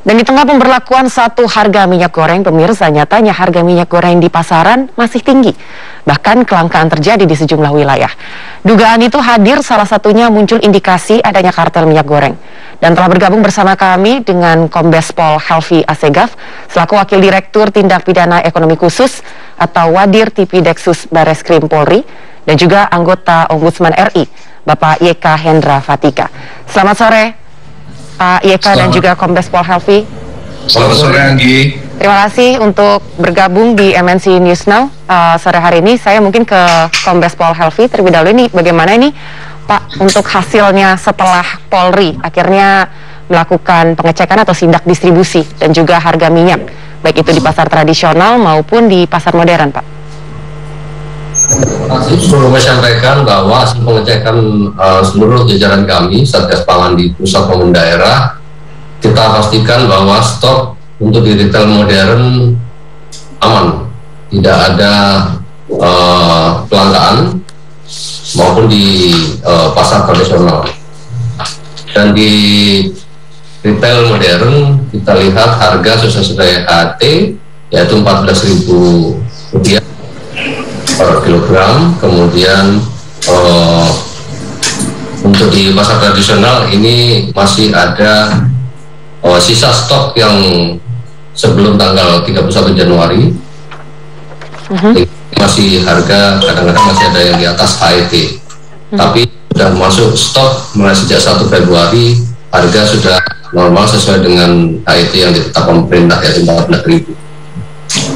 Dan di tengah pemberlakuan satu harga minyak goreng, pemirsa, nyatanya harga minyak goreng di pasaran masih tinggi. Bahkan kelangkaan terjadi di sejumlah wilayah. Dugaan itu hadir, salah satunya muncul indikasi adanya kartel minyak goreng. Dan telah bergabung bersama kami dengan Kombes Pol Helvi Assegaf, selaku Wakil Direktur Tindak Pidana Ekonomi Khusus atau Wadir Tipideksus Bareskrim Polri, dan juga anggota Ombudsman RI, Bapak YK Hendra Fatika. Selamat sore, Pak YK dan juga Kombes Pol Helvi. Selamat sore, Anggi. Terima kasih untuk bergabung di MNC News Now. Sore hari ini saya mungkin ke Kombes Pol Helvi terlebih dahulu. Ini bagaimana ini Pak untuk hasilnya setelah Polri akhirnya melakukan pengecekan atau sidak distribusi dan juga harga minyak, baik itu di pasar tradisional maupun di pasar modern, Pak? Terima kasih. Perlu saya sampaikan bahwa hasil pengecekan seluruh jajaran kami Satgas Pangan di pusat maupun daerah, kita pastikan bahwa stok untuk di retail modern aman, tidak ada kelangkaan maupun di pasar tradisional. Dan di retail modern kita lihat harga sesuai HT yaitu Rp14.000 per kilogram. Kemudian untuk di pasar tradisional ini masih ada sisa stok yang sebelum tanggal 31 Januari. Masih harga kadang-kadang masih ada yang di atas HET. Tapi sudah masuk stok mulai sejak 1 Februari, harga sudah normal sesuai dengan HET yang ditetapkan pemerintah, yaitu Rp14.000.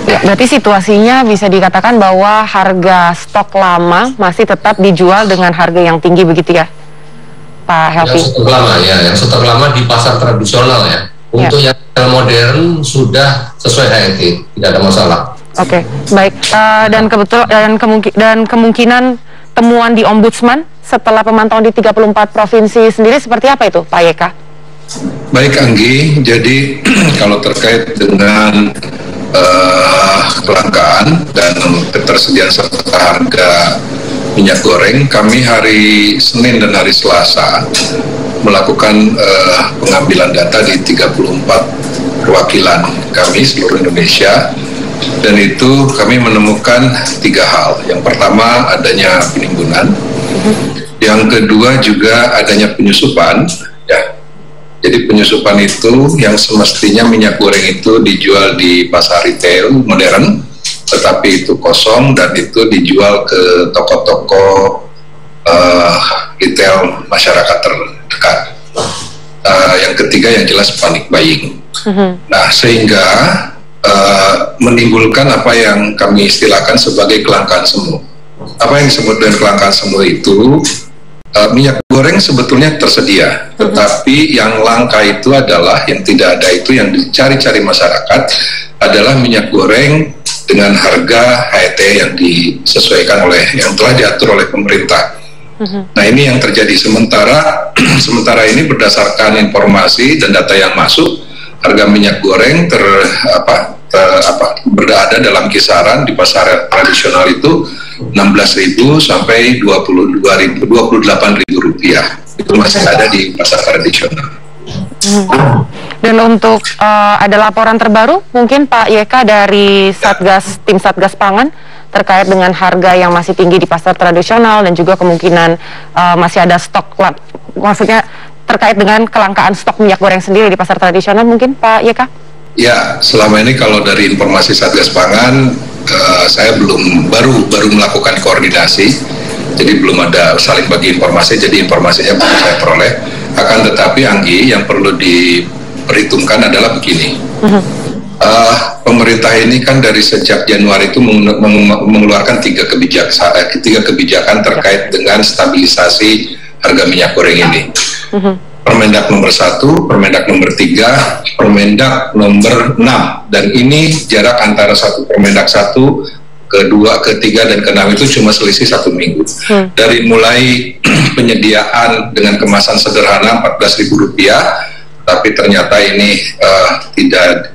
Ya, berarti situasinya bisa dikatakan bahwa harga stok lama masih tetap dijual dengan harga yang tinggi begitu ya, Pak Helvi? Yang stok lama ya, yang stok lama di pasar tradisional ya. Untuk yang modern sudah sesuai HET, tidak ada masalah. Oke, baik. Dan kemungkinan temuan di Ombudsman setelah pemantauan di 34 provinsi sendiri seperti apa itu, Pak YK? Baik, Anggi. Jadi kalau terkait dengan kelangkaan dan ketersediaan serta harga minyak goreng, kami hari Senin dan hari Selasa melakukan pengambilan data di 34 perwakilan kami seluruh Indonesia, dan itu kami menemukan 3 hal. Yang pertama adanya penimbunan, yang kedua juga adanya penyusupan ya. Jadi penyusupan itu yang semestinya minyak goreng itu dijual di pasar retail modern, tetapi itu kosong dan itu dijual ke toko-toko retail masyarakat terdekat. Yang ketiga yang jelas panic buying. Nah, sehingga menimbulkan apa yang kami istilahkan sebagai kelangkaan semu. Apa yang disebut dengan kelangkaan semu itu, minyak goreng sebetulnya tersedia, tetapi yang langka itu adalah, yang tidak ada itu, yang dicari-cari masyarakat adalah minyak goreng dengan harga HET yang disesuaikan oleh, yang telah diatur oleh pemerintah. Nah, ini yang terjadi. Sementara ini berdasarkan informasi dan data yang masuk, harga minyak goreng berada dalam kisaran di pasar tradisional itu 16.000 sampai 28.000 rupiah. Itu masih ada di pasar tradisional. Dan untuk ada laporan terbaru mungkin Pak YK dari tim Satgas Pangan terkait dengan harga yang masih tinggi di pasar tradisional dan juga kemungkinan masih ada stok, maksudnya terkait dengan kelangkaan stok minyak goreng sendiri di pasar tradisional mungkin Pak YK? Ya, selama ini kalau dari informasi Satgas Pangan, saya baru melakukan koordinasi, jadi belum ada saling bagi informasi, jadi informasinya belum saya peroleh. Akan tetapi, Anggi, yang perlu diperhitungkan adalah begini. Pemerintah ini kan dari sejak Januari itu mengeluarkan 3 kebijakan terkait dengan stabilisasi harga minyak goreng ini. Permendak nomor 1, Permendak nomor 3, Permendak nomor 6, dan ini jarak antara satu Permendak 1, kedua, ketiga, dan ke-6 itu cuma selisih 1 minggu. Dari mulai penyediaan dengan kemasan sederhana Rp14.000, tapi ternyata ini tidak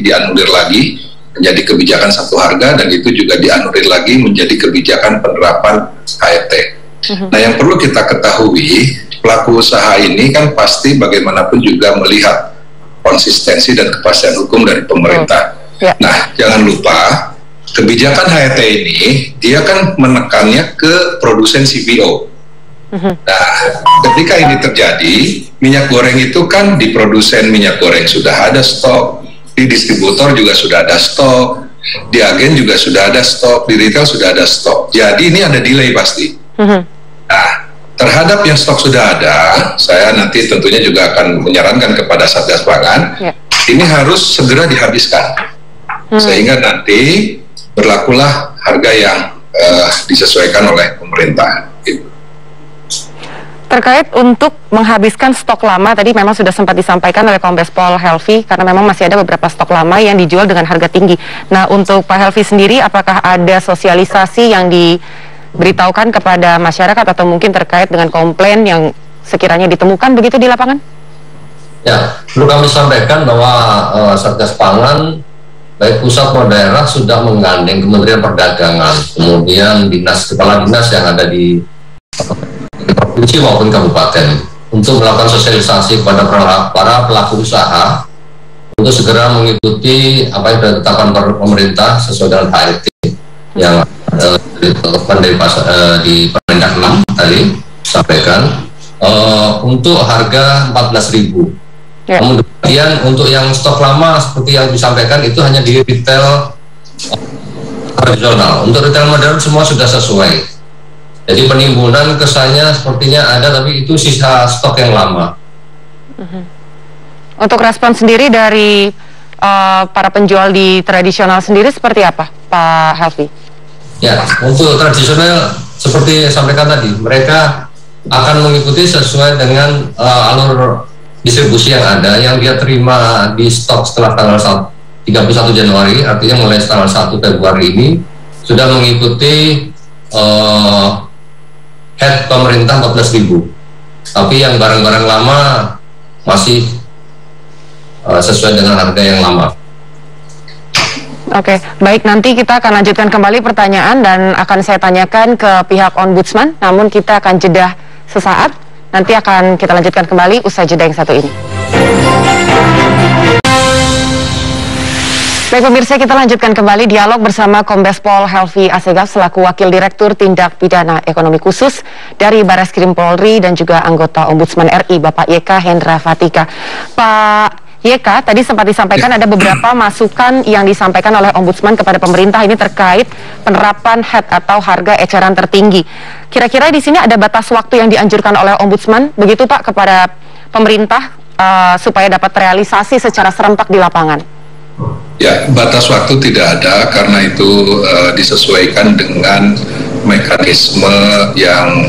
dianulir lagi menjadi kebijakan satu harga, dan itu juga dianulir lagi menjadi kebijakan penerapan HET. Nah, yang perlu kita ketahui, pelaku usaha ini kan pasti bagaimanapun juga melihat konsistensi dan kepastian hukum dari pemerintah. Nah, jangan lupa kebijakan HET ini dia kan menekannya ke produsen CPO. Nah, ketika ini terjadi, minyak goreng itu kan di produsen minyak goreng sudah ada stok, di distributor juga sudah ada stok, di agen juga sudah ada stok, di retail sudah ada stok. Jadi ini ada delay pasti. Nah, terhadap yang stok sudah ada, saya nanti tentunya juga akan menyarankan kepada Satgas Pangan, ini harus segera dihabiskan, sehingga nanti berlakulah harga yang disesuaikan oleh pemerintah. Terkait untuk menghabiskan stok lama, tadi memang sudah sempat disampaikan oleh Kombes Pol Helvi, karena memang masih ada beberapa stok lama yang dijual dengan harga tinggi. Nah, untuk Pak Helvi sendiri, apakah ada sosialisasi yang diberitahukan kepada masyarakat atau mungkin terkait dengan komplain yang sekiranya ditemukan begitu di lapangan? Ya, perlu kami sampaikan bahwa Satgas Pangan, baik pusat maupun daerah, sudah menggandeng Kementerian Perdagangan, kemudian kepala dinas yang ada di provinsi maupun kabupaten untuk melakukan sosialisasi kepada para pelaku usaha untuk segera mengikuti apa yang sudah ditetapkan pemerintah sesuai dengan HET yang ditetapkan di Permendak 6 tadi sampaikan untuk harga 14.000. Kemudian untuk yang stok lama seperti yang disampaikan itu hanya di retail tradisional. Untuk retail modern semua sudah sesuai. Jadi penimbunan kesannya sepertinya ada, tapi itu sisa stok yang lama. Untuk respon sendiri dari para penjual di tradisional sendiri seperti apa, Pak Helvi? Ya, untuk tradisional seperti yang sampaikan tadi, mereka akan mengikuti sesuai dengan alur distribusi yang ada, yang dia terima di stok setelah tanggal 31 Januari, artinya mulai tanggal 1 Februari ini, sudah mengikuti head pemerintah 14.000, tapi yang barang-barang lama masih sesuai dengan harga yang lama. Oke, baik, nanti kita akan lanjutkan kembali pertanyaan dan akan saya tanyakan ke pihak Ombudsman, namun kita akan jeda sesaat, nanti akan kita lanjutkan kembali usai jeda yang satu ini. Baik pemirsa, kita lanjutkan kembali dialog bersama Kombes Pol Helvi Assegaf selaku Wakil Direktur Tindak Pidana Ekonomi Khusus dari Barreskrim Polri dan juga anggota Ombudsman RI Bapak YK Hendra Fatika. Pak YK, tadi sempat disampaikan ada beberapa masukan yang disampaikan oleh Ombudsman kepada pemerintah ini terkait penerapan HET atau harga eceran tertinggi. Kira-kira di sini ada batas waktu yang dianjurkan oleh Ombudsman, begitu Pak, kepada pemerintah supaya dapat realisasi secara serempak di lapangan? Ya, batas waktu tidak ada karena itu disesuaikan dengan mekanisme yang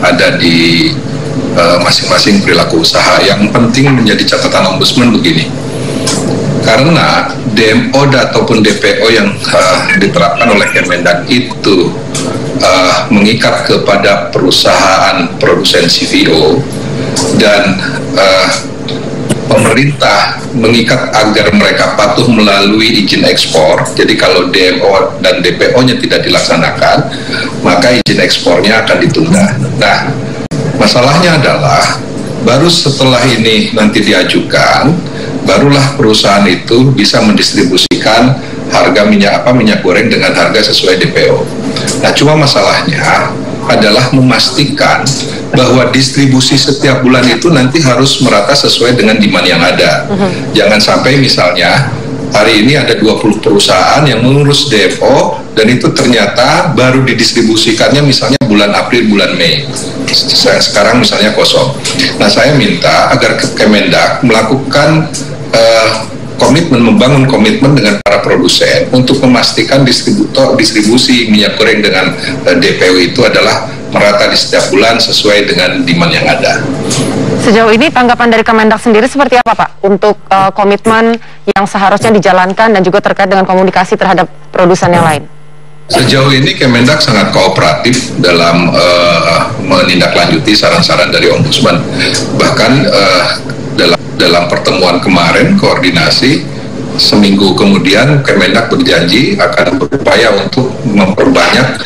ada di masing-masing perilaku usaha. Yang penting menjadi catatan Ombudsman begini, karena DMO ataupun DPO yang diterapkan oleh Kemendak itu mengikat kepada perusahaan produsen CPO dan pemerintah mengikat agar mereka patuh melalui izin ekspor. Jadi kalau DMO dan DPO-nya tidak dilaksanakan, maka izin ekspornya akan ditunda. Nah, masalahnya adalah baru setelah ini nanti diajukan, barulah perusahaan itu bisa mendistribusikan harga minyak goreng dengan harga sesuai DPO. Nah, cuma masalahnya adalah memastikan bahwa distribusi setiap bulan itu nanti harus merata sesuai dengan demand yang ada. Jangan sampai misalnya hari ini ada 20 perusahaan yang mengurus DPO dan itu ternyata baru didistribusikannya misalnya bulan April, bulan Mei. Sekarang misalnya kosong. Nah, saya minta agar Kemendak melakukan membangun komitmen dengan para produsen untuk memastikan distribusi minyak goreng dengan DPO itu adalah merata di setiap bulan sesuai dengan demand yang ada. Sejauh ini tanggapan dari Kemendak sendiri seperti apa Pak untuk komitmen yang seharusnya dijalankan dan juga terkait dengan komunikasi terhadap produsen yang lain? Sejauh ini Kemendak sangat kooperatif dalam menindaklanjuti saran-saran dari Ombudsman. Bahkan dalam pertemuan kemarin koordinasi, seminggu kemudian Kemendak berjanji akan berupaya untuk memperbanyak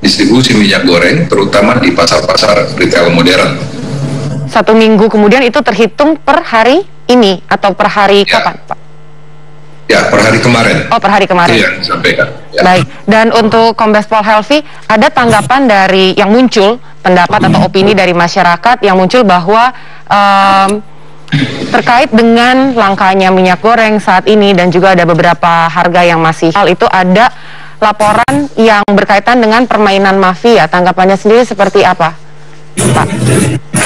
distribusi minyak goreng terutama di pasar-pasar retail modern. 1 minggu kemudian itu terhitung per hari ini atau per hari kapan, Pak? Ya, per hari kemarin. Oh, per hari kemarin. Itu yang disampaikan. Ya. Baik. Dan untuk Kombes Pol Helvi, ada tanggapan dari yang muncul, pendapat atau opini dari masyarakat yang muncul bahwa terkait dengan langkanya minyak goreng saat ini dan juga ada beberapa harga yang masih hal itu ada laporan yang berkaitan dengan permainan mafia. Tanggapannya sendiri seperti apa, Pak?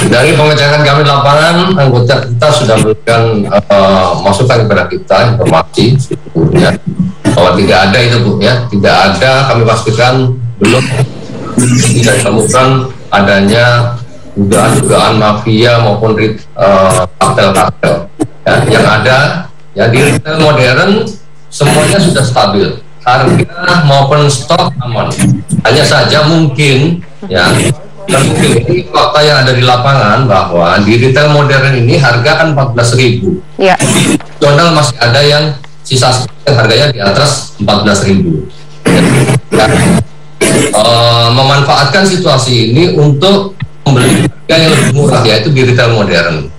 Dari pengecekan kami di lapangan, anggota kita sudah memberikan masukan kepada kita informasi sebetulnya bahwa tidak ada itu, Bu, ya, tidak ada. Kami pastikan belum tidak ditemukan adanya dugaan mafia maupun kartel-kartel. Ya, yang ada ya di retail modern semuanya sudah stabil, harga maupun stok aman. Hanya saja mungkin ya. Dan mungkin ini fakta yang ada di lapangan bahwa di retail modern ini harga kan 14.000. Ya. Nasional masih ada yang sisa yang harganya di atas 14.000. Memanfaatkan situasi ini untuk membeli harga yang lebih murah, yaitu di retail modern.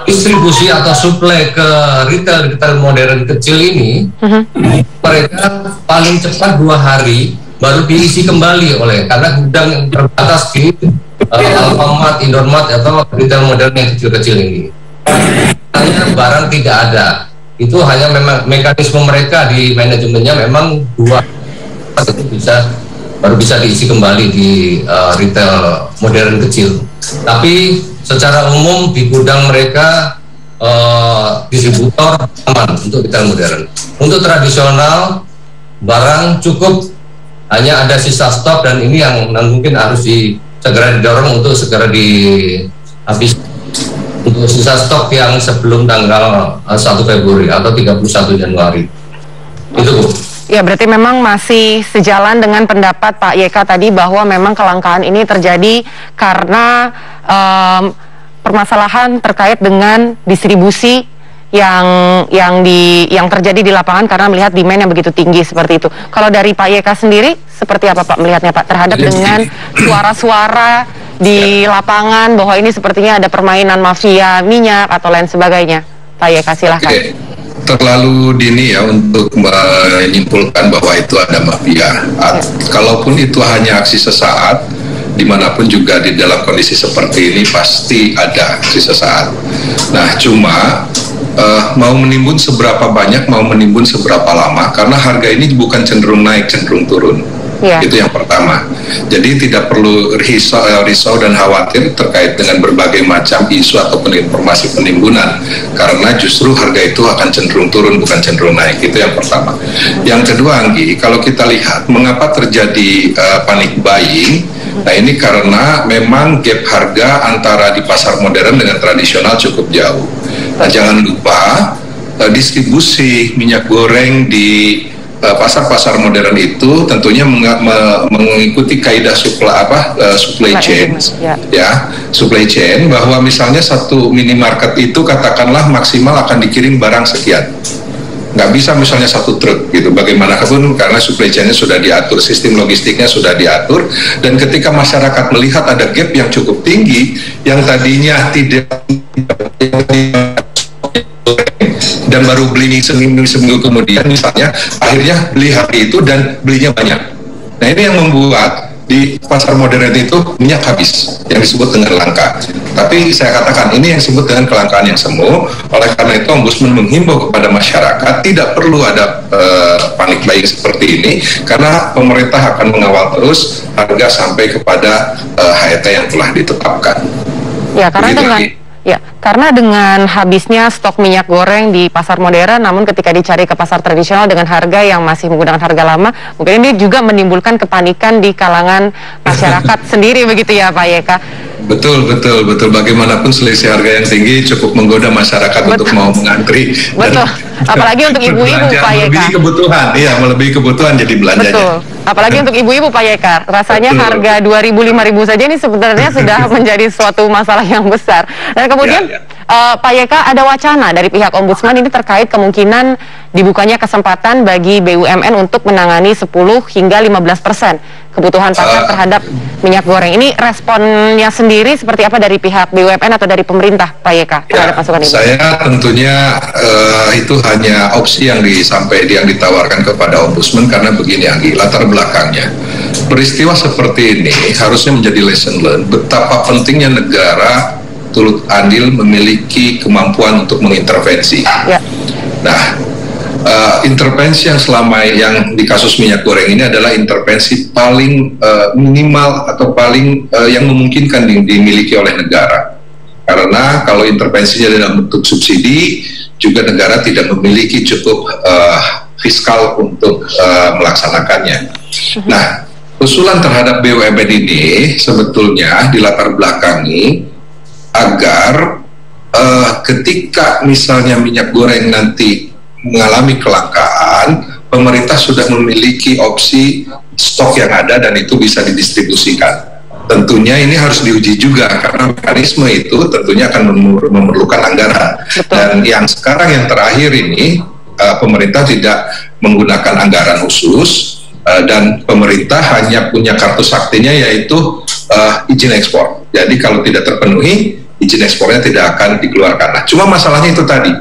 Distribusi atau suplai ke retail modern kecil ini, mereka paling cepat 2 hari baru diisi kembali karena gudang yang terbatas di Alfamart, Indomart atau retail modern yang kecil-kecil ini. Hanya barang tidak ada. Itu hanya memang mekanisme mereka di manajemennya memang 2 itu baru bisa diisi kembali di retail modern kecil. Tapi secara umum di gudang mereka distributor aman untuk retail modern. Untuk tradisional barang cukup, hanya ada sisa stok dan ini yang mungkin harus segera didorong untuk segera dihabis untuk sisa stok yang sebelum tanggal 1 Februari atau 31 Januari. Itu, Bu. Ya, berarti memang masih sejalan dengan pendapat Pak YK tadi bahwa memang kelangkaan ini terjadi karena permasalahan terkait dengan distribusi yang terjadi di lapangan karena melihat demand yang begitu tinggi seperti itu. Kalau dari Pak YK sendiri seperti apa Pak melihatnya Pak terhadap dengan suara-suara di lapangan bahwa ini sepertinya ada permainan mafia minyak atau lain sebagainya? Pak YK silahkan. Terlalu dini ya untuk menyimpulkan bahwa itu ada mafia. Kalaupun itu hanya aksi sesaat, dimanapun juga di dalam kondisi seperti ini pasti ada aksi sesaat. Nah, cuma mau menimbun seberapa banyak, mau menimbun seberapa lama, karena harga ini bukan cenderung naik, cenderung turun. Itu yang pertama. Jadi tidak perlu risau dan khawatir terkait dengan berbagai macam isu ataupun informasi penimbunan, karena justru harga itu akan cenderung turun, bukan cenderung naik. Itu yang pertama. Yang kedua, Anggi, kalau kita lihat mengapa terjadi panic buying, nah ini karena memang gap harga antara di pasar modern dengan tradisional cukup jauh. Nah, jangan lupa distribusi minyak goreng di pasar-pasar modern itu tentunya mengikuti kaidah supply chain, supply chain, bahwa misalnya satu minimarket itu katakanlah maksimal akan dikirim barang sekian. Nggak bisa misalnya 1 truk gitu, bagaimanapun karena supply chain-nya sudah diatur, sistem logistiknya sudah diatur, dan ketika masyarakat melihat ada gap yang cukup tinggi, yang tadinya tidak dan baru beli seminggu kemudian misalnya, akhirnya beli hari itu dan belinya banyak. Nah, ini yang membuat di pasar modern itu minyak habis, yang disebut dengan langka. Tapi saya katakan ini yang disebut dengan kelangkaan yang semu. Oleh karena itu Ombudsman menghimbau kepada masyarakat tidak perlu ada panic buying seperti ini, karena pemerintah akan mengawal terus harga sampai kepada HET yang telah ditetapkan. Ya, karena dengan habisnya stok minyak goreng di pasar modern, namun ketika dicari ke pasar tradisional dengan harga yang masih menggunakan harga lama, mungkin ini juga menimbulkan kepanikan di kalangan masyarakat sendiri, begitu ya Pak YK? Betul. Bagaimanapun selisih harga yang tinggi cukup menggoda masyarakat untuk mau mengantri. Betul. Apalagi untuk ibu-ibu Pak YK. Melebihi kebutuhan jadi belanjanya. Betul. Apalagi untuk ibu-ibu Pak YK. Rasanya harga 2.000, 5.000 saja ini sebenarnya sudah menjadi suatu masalah yang besar. Dan kemudian Pak YK, ada wacana dari pihak Ombudsman ini terkait kemungkinan dibukanya kesempatan bagi BUMN untuk menangani 10 hingga 15% kebutuhan pasar terhadap minyak goreng. Ini responnya sendiri seperti apa dari pihak BUMN atau dari pemerintah, Pak YK, terhadap masukan ini? Saya tentunya itu hanya opsi yang ditawarkan kepada Ombudsman, karena begini Anggi, latar belakangnya. Peristiwa seperti ini harusnya menjadi lesson learned betapa pentingnya negara turut andil memiliki kemampuan untuk mengintervensi. Ya. Nah, intervensi yang selama yang di kasus minyak goreng ini adalah intervensi paling minimal atau paling yang memungkinkan dimiliki oleh negara. Karena kalau intervensinya dalam bentuk subsidi, juga negara tidak memiliki cukup fiskal untuk melaksanakannya. Nah, usulan terhadap BUMN ini sebetulnya dilatar belakangi agar ketika misalnya minyak goreng nanti mengalami kelangkaan, pemerintah sudah memiliki opsi stok yang ada dan itu bisa didistribusikan. Tentunya ini harus diuji juga, karena mekanisme itu tentunya akan memerlukan anggaran. Betul. Dan yang sekarang yang terakhir ini pemerintah tidak menggunakan anggaran khusus, dan pemerintah hanya punya kartu saktinya, yaitu izin ekspor. Jadi kalau tidak terpenuhi, izin ekspornya tidak akan dikeluarkan. Nah, cuma masalahnya itu tadi,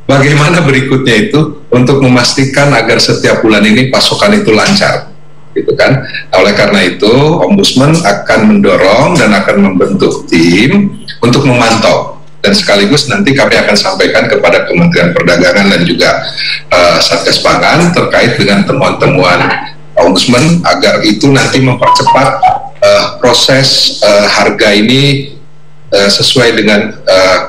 bagaimana berikutnya itu untuk memastikan agar setiap bulan ini pasokan itu lancar, gitu kan? Nah, oleh karena itu, Ombudsman akan mendorong dan akan membentuk tim untuk memantau, dan sekaligus nanti kami akan sampaikan kepada Kementerian Perdagangan dan juga Satgas Pangan terkait dengan temuan-temuan Ombudsman agar itu nanti mempercepat proses harga ini sesuai dengan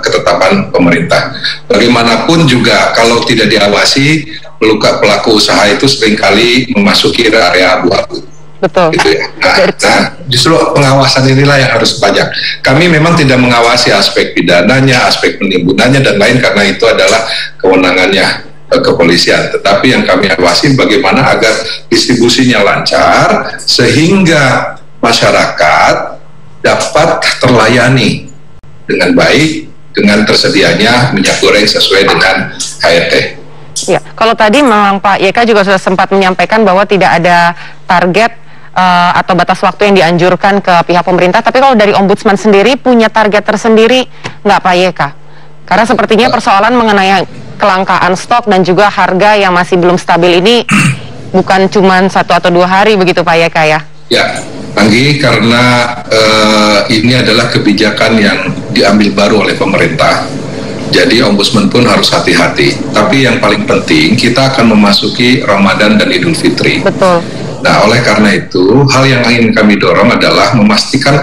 ketetapan pemerintah. Bagaimanapun juga kalau tidak diawasi, pelaku usaha itu seringkali memasuki area abu-abu. Betul. Gitu ya. Nah, justru pengawasan inilah yang harus banyak. Kami memang tidak mengawasi aspek pidananya, aspek penimbunannya dan lain, karena itu adalah kewenangannya kepolisian. Tetapi yang kami awasi bagaimana agar distribusinya lancar sehingga masyarakat dapat terlayani dengan baik dengan tersedianya minyak goreng sesuai dengan HRT. Ya, kalau tadi memang Pak YK juga sudah sempat menyampaikan bahwa tidak ada target atau batas waktu yang dianjurkan ke pihak pemerintah, tapi kalau dari Ombudsman sendiri punya target tersendiri nggak Pak YK? Karena sepertinya persoalan mengenai kelangkaan stok dan juga harga yang masih belum stabil ini bukan cuma 1 atau 2 hari begitu Pak YK ya? Ya, Anggi, karena ini adalah kebijakan yang diambil baru oleh pemerintah, jadi Ombudsman pun harus hati-hati. Tapi yang paling penting, kita akan memasuki Ramadan dan Idul Fitri. Betul. Nah, oleh karena itu, hal yang ingin kami dorong adalah memastikan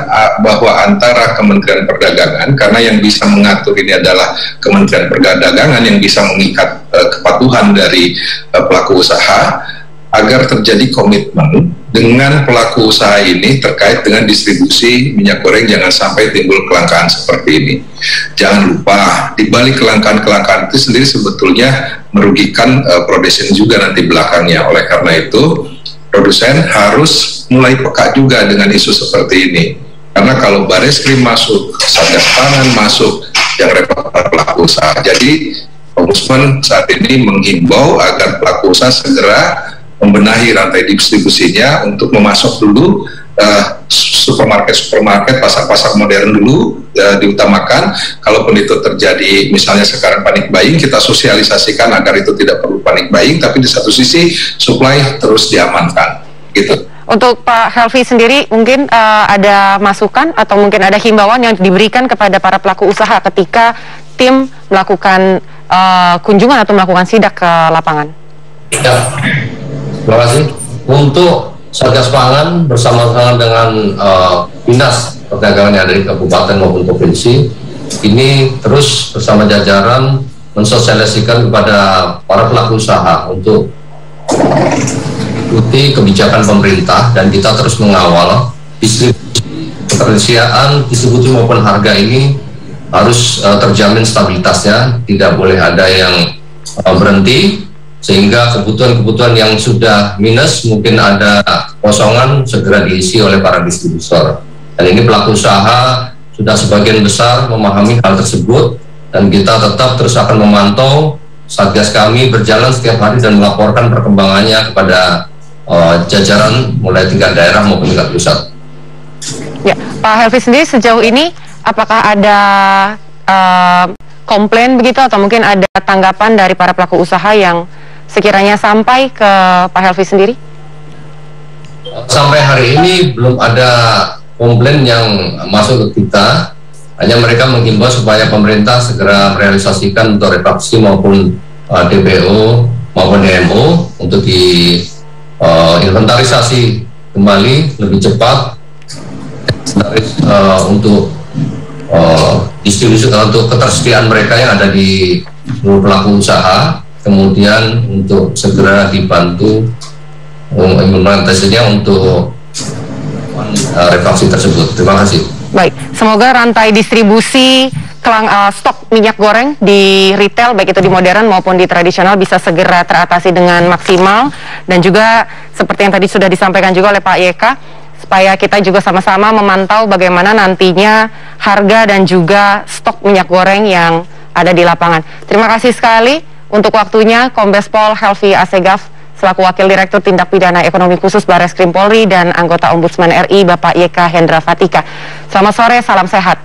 bahwa antara Kementerian Perdagangan, karena yang bisa mengatur ini adalah Kementerian Perdagangan yang bisa mengikat kepatuhan dari pelaku usaha, agar terjadi komitmen dengan pelaku usaha ini terkait dengan distribusi minyak goreng, jangan sampai timbul kelangkaan seperti ini. Jangan lupa, di balik kelangkaan-kelangkaan itu sendiri sebetulnya merugikan produsen juga nanti belakangnya. Oleh karena itu, produsen harus mulai peka juga dengan isu seperti ini. Karena kalau Bareskrim masuk, Satgas Pangan masuk, yang repot pelaku usaha. Jadi, Ombudsman saat ini menghimbau agar pelaku usaha segera membenahi rantai distribusinya untuk memasok dulu supermarket, pasar-pasar modern dulu diutamakan. Kalaupun itu terjadi, misalnya sekarang panik buying, kita sosialisasikan agar itu tidak perlu panik buying, tapi di satu sisi supply terus diamankan, gitu. Untuk Pak Helvi sendiri, mungkin ada masukan atau mungkin ada himbauan yang diberikan kepada para pelaku usaha ketika tim melakukan kunjungan atau melakukan sidak ke lapangan? Ya. Terima kasih. Untuk Satgas Pangan bersama-sama dengan Dinas Perdagangan yang ada di kabupaten maupun provinsi, ini terus bersama jajaran mensosialisasikan kepada para pelaku usaha untuk ikuti kebijakan pemerintah, dan kita terus mengawal distribusi, ketersediaan distribusi maupun harga ini harus terjamin stabilitasnya, tidak boleh ada yang berhenti, sehingga kebutuhan-kebutuhan yang sudah minus, mungkin ada kosongan, segera diisi oleh para distributor. Dan ini pelaku usaha sudah sebagian besar memahami hal tersebut, dan kita tetap terus akan memantau. Satgas kami berjalan setiap hari dan melaporkan perkembangannya kepada jajaran mulai tingkat daerah maupun tingkat pusat. Ya, Pak Helvi sendiri sejauh ini apakah ada komplain begitu atau mungkin ada tanggapan dari para pelaku usaha yang sekiranya sampai ke Pak Helvi sendiri? Sampai hari ini belum ada komplain yang masuk ke kita. Hanya mereka menghimbau supaya pemerintah segera merealisasikan untuk revaksi maupun DPO maupun DMO untuk inventarisasi kembali lebih cepat untuk distribusi untuk ketersediaan mereka yang ada di pelaku usaha, kemudian untuk segera dibantu implementasinya untuk revaksi tersebut. Terima kasih. Baik, semoga rantai distribusi stok minyak goreng di retail, baik itu di modern maupun di tradisional, bisa segera teratasi dengan maksimal. Dan juga seperti yang tadi sudah disampaikan juga oleh Pak YK, supaya kita juga sama-sama memantau bagaimana nantinya harga dan juga stok minyak goreng yang ada di lapangan. Terima kasih sekali untuk waktunya Kombes Pol Helvi Assegaf selaku Wakil Direktur Tindak Pidana Ekonomi Khusus Barreskrim Polri dan anggota Ombudsman RI Bapak YK Hendra Fatika. Selamat sore, salam sehat.